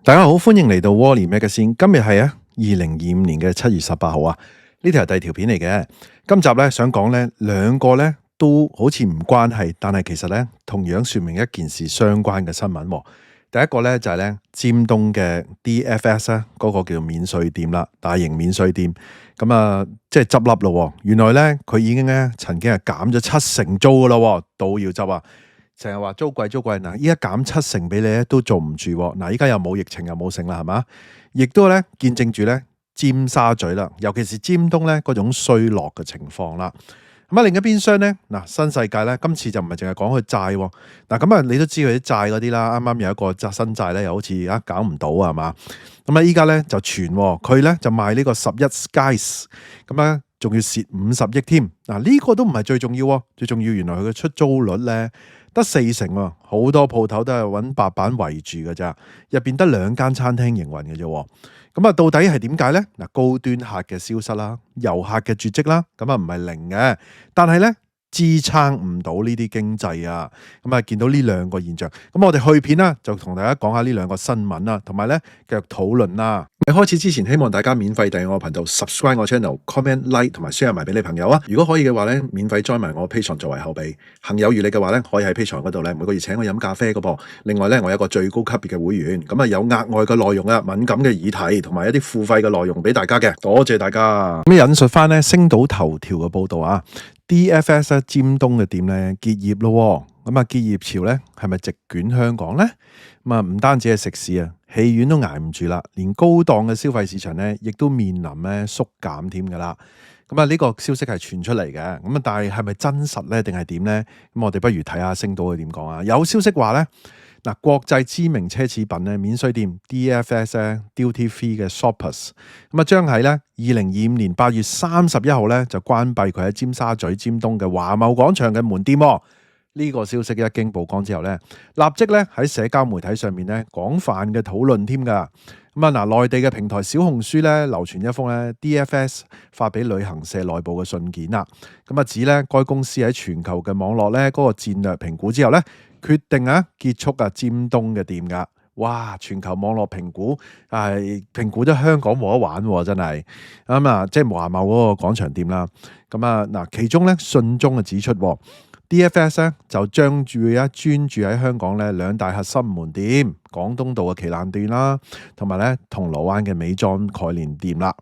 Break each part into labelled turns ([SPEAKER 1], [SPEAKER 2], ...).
[SPEAKER 1] 大家好，歡迎嚟到 Wally Magazine。今日係2025年嘅7月18號啊。呢條係第二條片嚟嘅。今集咧想講咧兩個咧都好似唔關係，但係其實咧同樣說明一件事相關嘅新聞喎。第一個咧就係咧尖東嘅 DFS 咧嗰個叫免稅店啦，大型免稅店咁啊，即係執笠咯。原來咧佢已經咧曾經係減咗70%租噶啦，都要執啊！成日話租貴租貴，嗱依家減70%俾你咧都做唔住喎。嗱依家又冇疫情又冇剩啦，係嘛？亦都咧見證住咧尖沙咀啦，尤其是尖東咧嗰種衰落嘅情況啦。咁啊另一邊廂咧，嗱新世界咧今次就唔係淨係講佢債喎。嗱咁啊你都知佢啲債嗰啲啦，啱啱有一個新債咧又好似搞唔到啊，係嘛？咁啊依家咧就傳佢咧就賣呢個11 Skies，咁咧仲要蝕50億添。嗱呢個都唔係最重要喎，最重要原來佢嘅出租率咧得40%喎，好多鋪頭都係揾白板圍住㗎咋，入邊得2間餐廳營運嘅啫。咁啊，到底係點解呢？嗱，高端客嘅消失啦，遊客嘅絕跡啦，咁啊唔係零嘅，但係呢，支撐唔到呢啲經濟啊。咁啊，見到呢兩個現象，咁我哋去片啦，就同大家講下呢兩個新聞啦，同埋呢繼續討論啦。喺開始之前，希望大家免費訂閱我頻道 ，subscribe 我 channel，comment like 同埋 share 埋俾你朋友啊！如果可以嘅話咧，免費 join 埋我 Patreon 作為後備。行有餘力嘅話咧，可以喺 Patreon 嗰度咧每個月請我飲咖啡嘅噃。另外咧，我有一個最高級別嘅會員，咁啊有額外嘅內容啊，敏感嘅議題同埋一啲付費嘅內容俾大家嘅，多謝大家。咁引述翻咧星島頭條嘅報導啊，DFS 尖東嘅店咧結業咯。咁啊結業潮咧係咪席捲香港咧？咁啊唔單止係食肆啊，戲院都捱唔住啦，連高檔嘅消費市場咧，亦都面臨咧縮減添噶啦。咁啊呢個消息係傳出嚟嘅，咁啊但係咪真實咧，定係點咧？咁我哋不如睇下星島佢點講啊。有消息話咧，嗱國際知名奢侈品咧免稅店 DFS 咧 Duty Free 嘅 Shoppers，咁啊將喺咧2025年8月31號咧就關閉佢喺尖沙咀尖東嘅華貿廣場嘅門店。呢個消息一經曝光之後咧，立即咧喺社交媒體上面咧廣泛嘅討論添㗎。咁啊嗱，內地嘅平台小紅書咧流傳一封咧 DFS 發俾旅行社內部嘅信件啦。咁啊指咧該公司喺全球嘅網絡咧嗰個戰略評估之後咧，決定結束尖東嘅店㗎。哇！全球網絡評估係評估咗香港冇得玩喎，真係咁啊！即係華貿嗰個廣場店啦。咁啊嗱，其中咧信中啊指出，DFS 咧就專注喺香港咧2大核心門店，廣東道嘅旗艦店啦，同埋咧銅鑼灣嘅美妝概念店啦。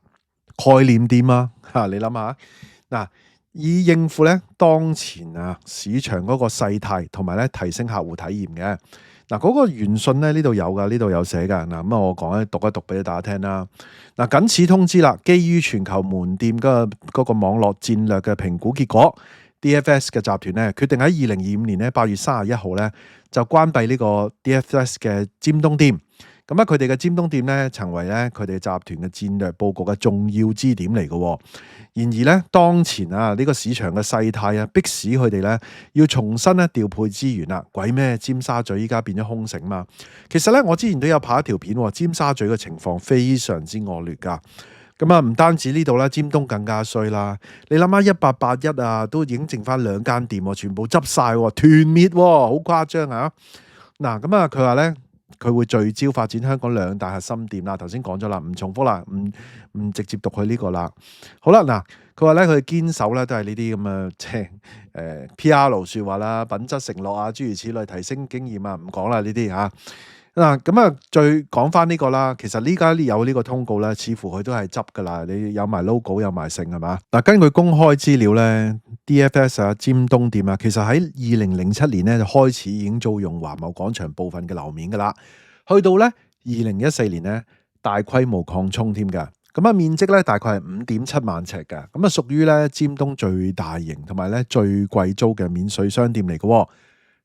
[SPEAKER 1] 概念店你諗下嗱，以應付咧當前市場嗰個勢態，同埋咧提升客戶體驗嘅。嗱，嗰個原信咧呢度有㗎，呢度有寫㗎。嗱，咁我講讀一讀俾大家聽啦。嗱，僅此通知啦，基於全球門店嗰個網絡戰略嘅評估結果，DFS 嘅集團咧決定喺2025年咧8月31號咧就關閉呢個 DFS 嘅尖東店。咁佢哋嘅尖東店咧成為咧佢哋集團嘅戰略佈局嘅重要支點嚟嘅。然而咧，當前呢個市場嘅勢態迫使佢哋咧要重新調配資源啦。鬼咩？尖沙咀依家變咗空城嘛。其實咧，我之前都有拍一條片，尖沙咀嘅情況非常之惡劣㗎。咁啊，唔單止呢度啦，尖東更加衰啦。你諗下1881都已經剩翻2間店，全部執晒，團滅，好誇張啊！嗱，咁啊，佢話咧，佢會聚焦發展香港2大核心店啦。頭先講咗啦，唔重複啦，唔直接讀佢呢個啦。好啦，嗱，佢話咧，佢堅守咧都係呢啲咁嘅即係PR 說話啦，品質承諾諸如此類，提升經驗唔講啦呢啲嚇。嗱，咁啊，再講翻呢個啦。其實呢家有呢個通告咧，似乎佢都係執噶啦。你有埋 logo，有埋剩係嘛？嗱，根據公開資料咧，DFS 尖東店其實喺2007年咧就開始已經租用華貿廣場部分嘅樓面噶啦，去到咧2014年咧大規模擴充添噶。咁啊，面積咧大概係5.7萬尺噶，咁啊屬於咧尖東最大型同埋咧最貴租嘅免稅商店嚟嘅。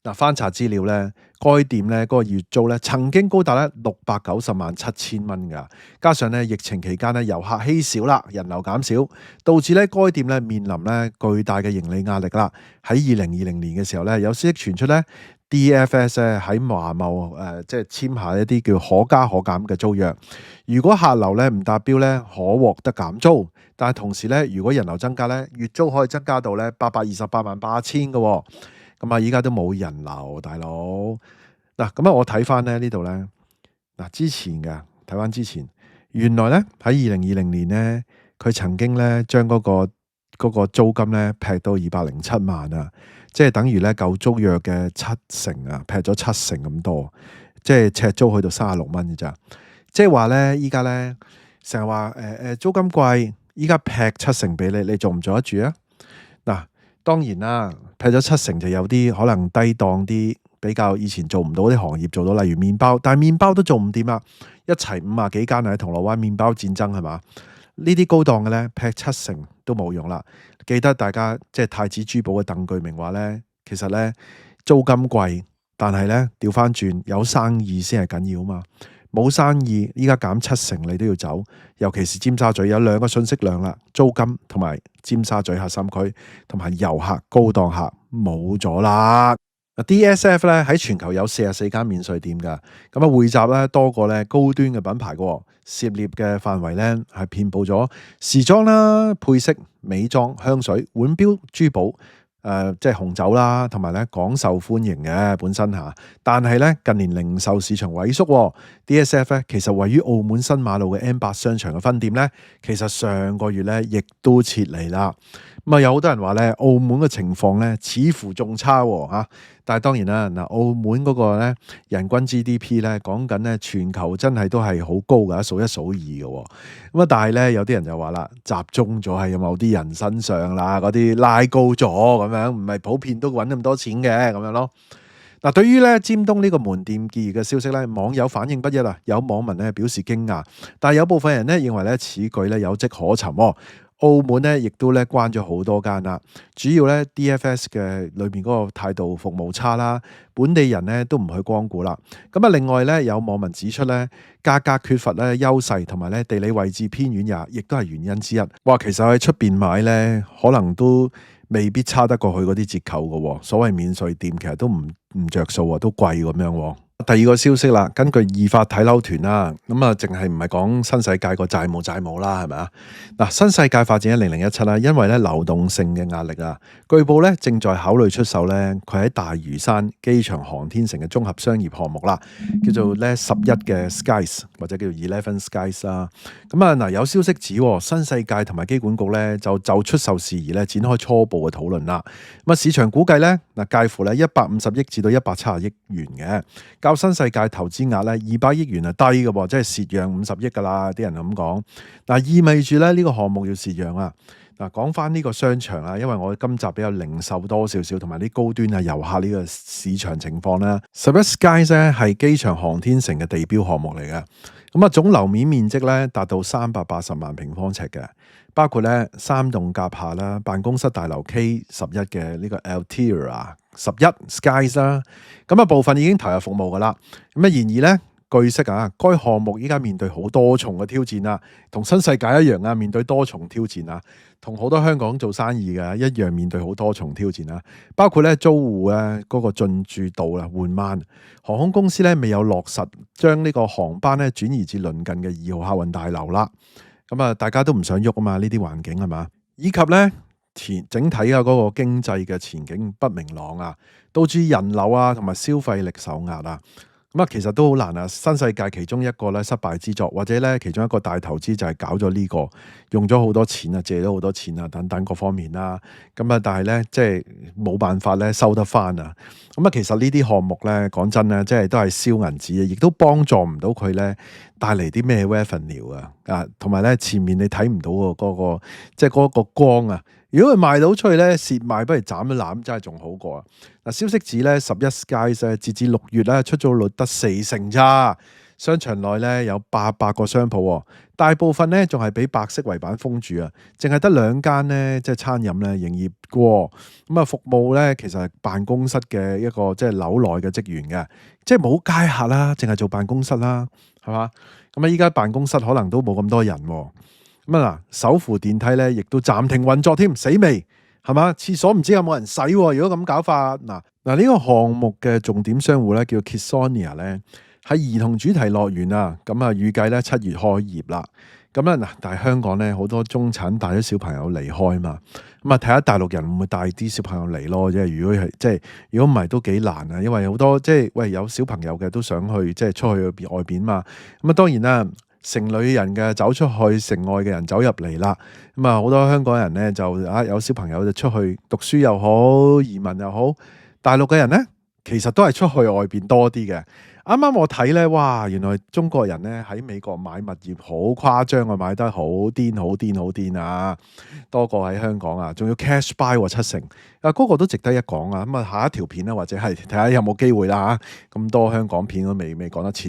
[SPEAKER 1] 嗱，翻查資料咧，該店咧嗰個月租咧曾經高達咧690.7萬噶，加上咧疫情期間咧遊客稀少啦，人流減少，導致咧該店咧面臨咧巨大嘅盈利壓力啦。喺2020年嘅時候咧，有消息傳出咧 DFS 喺華貿即係簽下一啲叫可加可減嘅租約，如果客流咧唔達標咧，可獲得減租，但係同時咧如果人流增加咧，月租可以增加到咧828.8千嘅。咁啊，依家都冇人流，大佬嗱。咁啊，我睇翻咧呢度咧，嗱，之前嘅睇翻之前，原來咧喺2020年咧，佢曾經咧將嗰個租金咧劈到207萬啊，即係等於咧舊租約嘅70%啊，劈咗70%咁多，即係尺租去到36蚊嘅咋。即係話咧，依家咧成日話租金貴，依家劈70%俾你，你做唔做得住啊？嗱，當然啦，劈咗70%就有啲可能低檔啲，比較以前做唔到啲行業做到，例如麵包，但係麵包都做唔掂啊！一齊50幾間喺銅鑼灣麵包戰爭係嘛？呢啲高檔嘅咧劈70%都冇用啦。記得大家即係太子珠寶嘅鄧巨明話咧，其實咧租金貴，但係咧調翻轉有生意先係緊要啊嘛。冇生意，依家減70%你都要走，尤其是尖沙咀有2個信息量啦，租金同埋尖沙咀核心區同埋遊客高檔客冇咗啦。DSF 咧喺全球有44間免稅店噶，咁啊匯集咧多個咧高端嘅品牌嘅，涉獵嘅範圍咧係遍佈咗時裝啦、配飾、美妝、香水、腕錶、珠寶。即係紅酒啦，同埋咧廣受歡迎嘅本身嚇，但係咧近年零售市場萎縮，DSF 咧其實位於澳門新馬路嘅 M8 商場嘅分店咧，其實上個月咧亦都撤離啦。咁啊有好多人話咧，澳門嘅情況咧似乎仲差嚇，但係當然啦，嗱澳門嗰個咧人均 GDP 咧講緊咧全球真係都係好高㗎，數一數二嘅。咁啊但係咧有啲人就話啦，集中咗喺某啲人身上啦，嗰啲拉高咗咁樣，唔係普遍都揾咁多錢嘅咁樣咯。嗱，對於咧尖東呢個門店結業嘅消息咧，網友反應不一啊，有網民咧表示驚訝，但係有部分人咧認為咧此舉咧有跡可尋。澳門咧亦都咧關咗好多間啦，主要咧 DFS 嘅裏面嗰個態度服務差啦，本地人咧都唔去光顧啦。咁啊，另外咧有網民指出咧，價格缺乏咧優勢，同埋咧地理位置偏遠亦都係原因之一。哇，其實喺出邊買咧，可能都未必差得過去嗰啲折扣嘅。所謂免稅店其實都唔着數啊，都貴咁樣。第二個消息啦，根據易發睇樓團啦，咁啊，淨係唔係講新世界個債務啦，係咪啊？嗱，新世界發展1017啦，因為咧流動性嘅壓力啊，據報咧正在考慮出售咧佢喺大嶼山機場航天城嘅綜合商業項目啦，叫做咧11嘅 Skies 或者叫做11 Skies 啦。咁啊嗱，有消息指新世界同埋機管局咧就出售事宜咧展開初步嘅討論啦。咁啊，市場估計咧介乎咧150億至到170億元嘅。較新世界投資額咧200億元係低嘅，即係蝕讓50億噶啦，啲人咁講。嗱，意味住咧呢個項目要蝕讓啊。嗱，講翻呢個商場啊，因為我今集比較零售多少少，同埋啲高端啊遊客呢個市場情況啦。11 Skies 咧係機場航天城嘅地標項目嚟嘅，咁啊總樓面面積咧達到380萬平方尺嘅，包括咧3棟甲廈啦、辦公室大樓 K11嘅呢個 Altira 11 Skies 啦，咁啊部分已經投入服務噶啦。咁啊然而咧，據悉啊，該項目依家面對好多重嘅挑戰啊，同新世界一樣啊，面對多重挑戰啊，同好多香港做生意嘅一樣面對好多重挑戰啊，包括咧租戶咧嗰個進駐度啦緩慢，航空公司咧未有落實將呢個航班咧轉移至鄰近嘅2號客運大樓啦。咁啊，大家都唔想喐啊嘛，呢啲環境係嘛，以及咧整體嘅嗰個經濟嘅前景不明朗啊，導致人流啊同埋消費力受壓啊。咁啊，其實都好難啊！新世界其中一個咧失敗之作，或者咧其中一個大投資就係搞咗呢個，用咗好多錢啊，借咗好多錢啊，等等各方面啦。咁啊，但係咧即係冇辦法咧收得翻啊。咁啊，其實呢啲項目咧，講真咧，即係都係燒銀紙啊，亦都幫助唔到佢咧帶嚟啲咩 revenue 啊，同埋咧前面你睇唔到嗰個即係嗰個光啊。如果佢賣到出去咧，蝕賣不如斬一攬，真係仲好過啊！嗱，消息指咧11 Skies 咧，截至6月咧出租率得40%咋，商場內咧有800個商鋪，大部分咧仲係俾白色圍板封住啊，淨係得2間咧即係餐飲咧營業過，咁啊服務咧其實係辦公室嘅一個即係樓內嘅職員嘅，即係冇街客啦，淨係做辦公室啦，係嘛？咁啊依家辦公室可能都冇咁多人。咁啊嗱，手扶電梯咧，亦都暫停運作添，死未係嘛？廁所唔知有冇人洗喎？如果咁搞法，嗱呢個項目嘅重點商戶咧叫 Kidsonia 咧，係兒童主題樂園啊，咁啊預計咧7月開業啦。咁啊嗱，但係香港咧好多中產帶咗小朋友離開嘛，咁啊睇下大陸人會唔會帶啲小朋友嚟咯？即係如果唔係都幾難啊，因為好多有小朋友嘅都想去出去外邊嘛。咁啊當然啦，城裏人嘅走出去，城外嘅人走入嚟啦。咁啊好多香港人咧就有小朋友就出去讀書又好，移民又好。大陸嘅人咧其實都係出去外邊多啲嘅。啱啱我睇咧，哇！原來中國人咧喺美國買物業好誇張啊，買得好癲好癲好癲啊，多過喺香港啊，仲要 cash buy 喎7成啊，嗰個都值得一講啊。咁啊，下一條片咧，或者係睇下有冇機會啦嚇。咁多香港片都未講得切。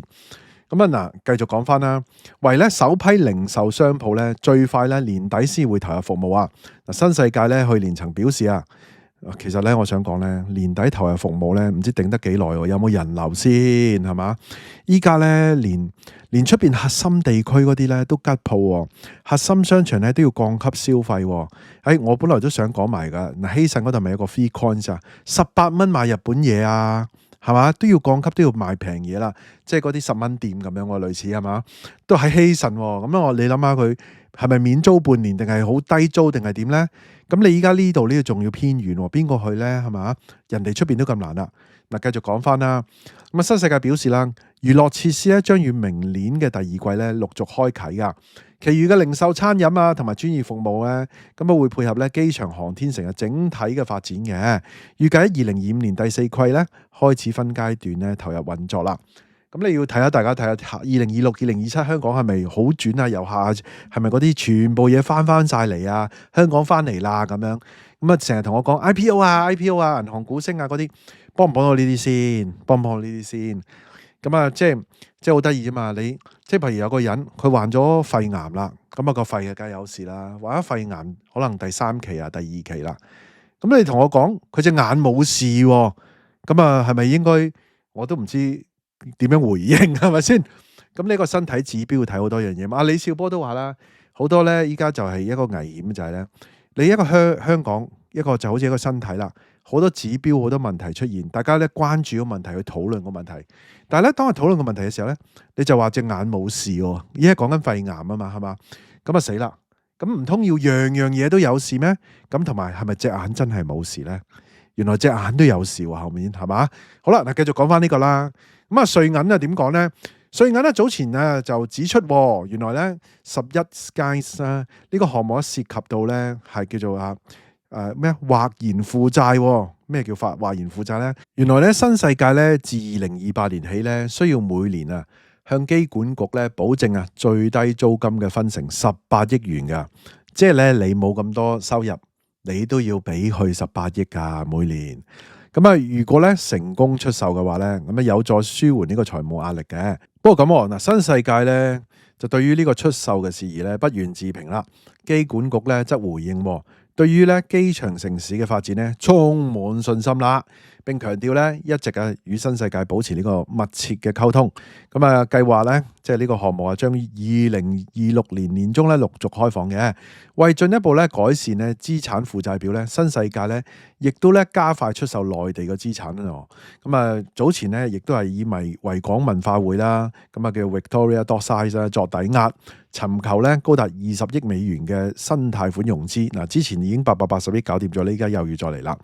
[SPEAKER 1] 咁啊嗱，繼續講翻啦。為咧首批零售商鋪咧，最快咧年底先會投入服務啊。嗱，新世界咧去年曾表示啊。其實咧，我想講咧，年底投入服務咧，唔知頂得幾耐喎？有冇人流先係嘛？依家咧，連出邊核心地區嗰啲咧都吉鋪喎，核心商場咧都要降級消費喎。我本來都想講埋㗎。嗱，希慎嗰度咪有個 free coins 啊，18蚊買日本嘢啊，係嘛？都要降級，都要賣平嘢啦，即係嗰啲10蚊店咁樣喎，類似係嘛？都喺希慎喎。咁你諗下佢係咪免租半年，定係好低租，定係點咧？咁你依家呢度仲要偏遠喎，邊個去咧？係嘛？人哋出邊都咁難啦。嗱，繼續講翻啦。咁啊，新世界表示啦，娛樂設施咧將於明年嘅第二季咧陸續開啓噶。其餘嘅零售、餐飲啊，同埋專業服務咧，咁啊會配合咧機場航天城嘅整體嘅發展嘅。預計喺2025年第4季咧開始分階段咧投入運作啦。咁你要大家睇下2026、2027香港係咪好轉啊？遊客係咪嗰啲全部嘢翻晒嚟啊？香港翻嚟啦咁樣，咁啊成日同我講 IPO 啊、銀行股升啊嗰啲，幫唔幫到呢啲先？幫唔幫到呢啲先？咁啊，即係好得意啫嘛！你即係譬如有個人佢患咗肺癌啦，咁啊個肺梗係有事啦，患咗肺癌可能第3期啊、第2期啦。咁你同我講佢隻眼冇事喎，咁啊係咪應該我都唔知點樣回應係咪先？咁呢個身體指標要睇好多樣嘢嘛。李少波都話啦，好多咧依家就係一個危險就係咧，你一個香港一個就好似一個身體啦，好多指標好多問題出現，大家咧關注個問題去討論個問題，但係咧當我討論個問題嘅時候咧，你就話隻眼冇事喎，而家講緊肺癌啊嘛，係嘛？咁啊死啦！咁唔通要樣樣嘢都有事咩？咁同埋係咪隻眼真係冇事咧？原來隻眼都有事喎，後面係嘛？好啦，嗱繼續講翻呢個啦。咁啊，瑞銀啊點講咧？瑞銀咧早前啊就指出，原來咧11 Skies 呢個項目涉及到咧係叫做咩或然負債。咩叫或然負債咧？原來咧新世界咧自2028年起咧需要每年啊向機管局咧保證啊最低租金嘅分成18億元噶，即係咧你冇咁多收入，你都要俾去18億噶每年。咁啊，如果咧成功出售嘅話咧，咁啊有助舒緩呢個財務壓力嘅。不過咁嗱，新世界咧就對於呢個出售嘅事宜咧不願置評啦。機管局咧則回應，對於咧機場城市嘅發展咧充滿信心啦，並強調咧一直與新世界保持呢個密切嘅溝通。咁啊，計劃咧即係呢個項目啊，將於2026年年中咧陸續開放嘅。為進一步咧改善咧資產負債表咧，新世界咧亦都咧加快出售內地嘅資產啦。咁啊，早前咧亦都係以維港文化匯啦，咁啊叫 Victoria Dockside 啦作抵押，尋求咧高達20億美元嘅新貸款融資。嗱，之前已經880億搞掂咗，呢家又要再嚟啦。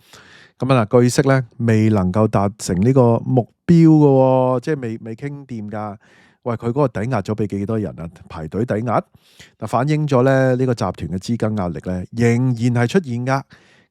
[SPEAKER 1] 咁啊，據悉咧未能夠達成呢個目標嘅，即係未傾掂㗎。喂，佢嗰個抵押咗俾幾多人啊？排隊抵押，嗱，反映咗咧呢個集團嘅資金壓力咧仍然係出現㗎。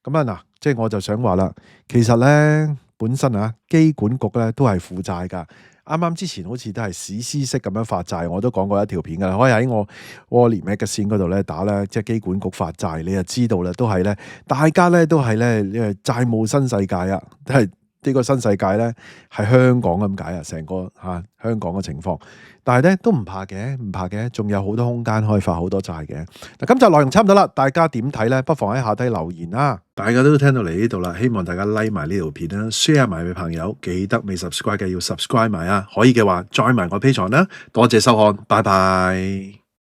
[SPEAKER 1] 咁啊嗱，即係我就想話啦，其實咧本身機管局咧都係負債㗎。啱啱之前好似都係史詩式咁樣發債，我都講過一條片㗎，可以喺我 Wall-E Magazine 嗰度咧打咧，即係機管局發債，你就知道啦，都係咧，大家咧都係咧，債務新世界啊，都係。呢個新世界咧係香港咁解啊，成個香港嘅情況，但係咧都唔怕嘅，仲有好多空間可以發好多債嘅。嗱，今集內容差唔多啦，大家點睇咧？不妨喺下低留言啦。大家都聽到嚟呢度啦，希望大家 like 埋呢條片啦 ，share 埋俾朋友，記得未 subscribe 嘅要 subscribe 埋啊，可以嘅話 join 埋我 Patreon啦。多謝收看，拜拜。